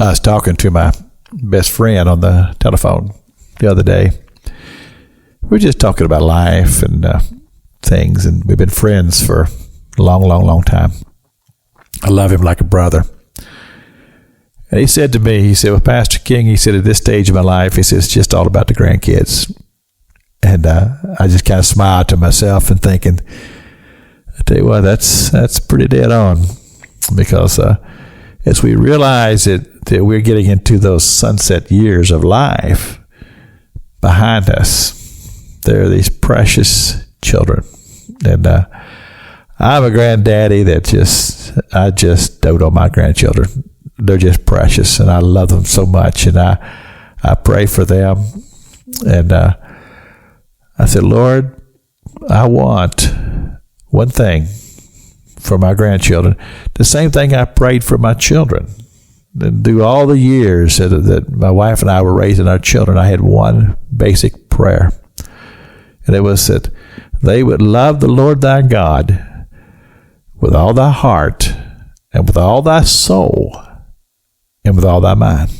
I was talking to my best friend on the telephone the other day. We were just talking about life and things, and we've been friends for a long, long, long time. I love him like a brother. And he said to me, he said, well, Pastor King, he said, at this stage of my life, he said, it's just all about the grandkids. And I just kind of smiled to myself and thinking, I tell you what, that's pretty dead on. Because as we realize that we're getting into those sunset years of life behind us, there are these precious children. And I'm a granddaddy that I just dote on my grandchildren. They're just precious, and I love them so much, and I pray for them. And I said, Lord, I want one thing for my grandchildren, the same thing I prayed for my children. And through all the years that my wife and I were raising our children, I had one basic prayer, and it was that they would love the Lord thy God with all thy heart and with all thy soul and with all thy mind.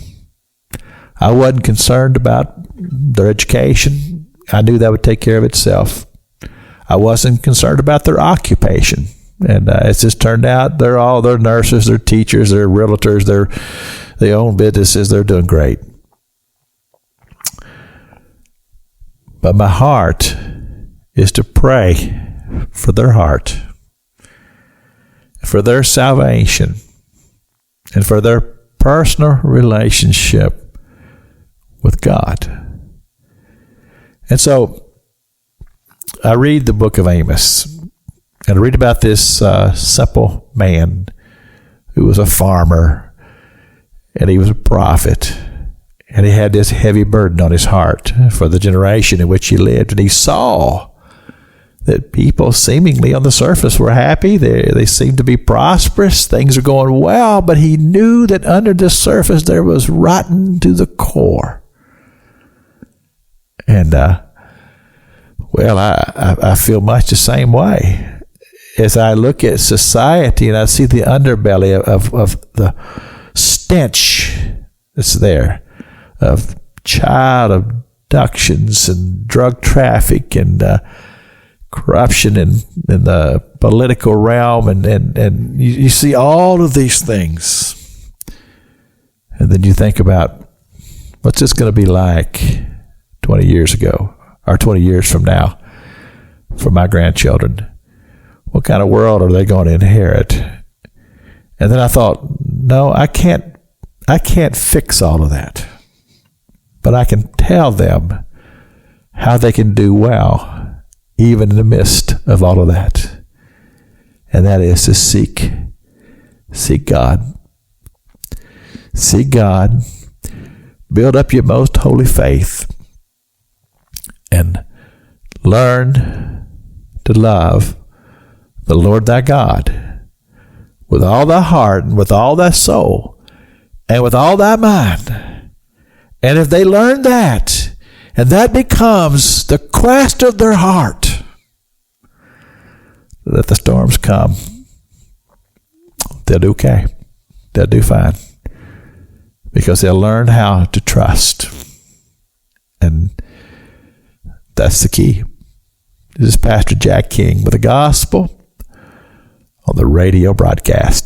I wasn't concerned about their education. I knew that would take care of itself. I wasn't concerned about their occupation. And it's just turned out they're nurses, they're teachers, they're realtors, they own businesses, they're doing great. But my heart is to pray for their heart, for their salvation, and for their personal relationship with God. And so I read the book of Amos, and I read about this simple man who was a farmer, and he was a prophet, and he had this heavy burden on his heart for the generation in which he lived. And he saw that people seemingly on the surface were happy. They seemed to be prosperous. Things are going well, but he knew that under the surface there was rotten to the core. And, I feel much the same way. As I look at society and I see the underbelly of the stench that's there, of child abductions and drug traffic and corruption in the political realm, and you see all of these things, and then you think about what's this going to be like 20 years ago or 20 years from now for my grandchildren. What kind of world are they going to inherit? And then I thought, no, I can't fix all of that, but I can tell them how they can do well even in the midst of all of that. And that is to seek God. Seek God. Build up your most holy faith. And learn to love the Lord thy God with all thy heart and with all thy soul and with all thy mind. And if they learn that, and that becomes the quest of their heart, let the storms come, they'll do okay. They'll do fine. Because they'll learn how to trust. And that's the key. This is Pastor Jack King with the gospel on the radio broadcast.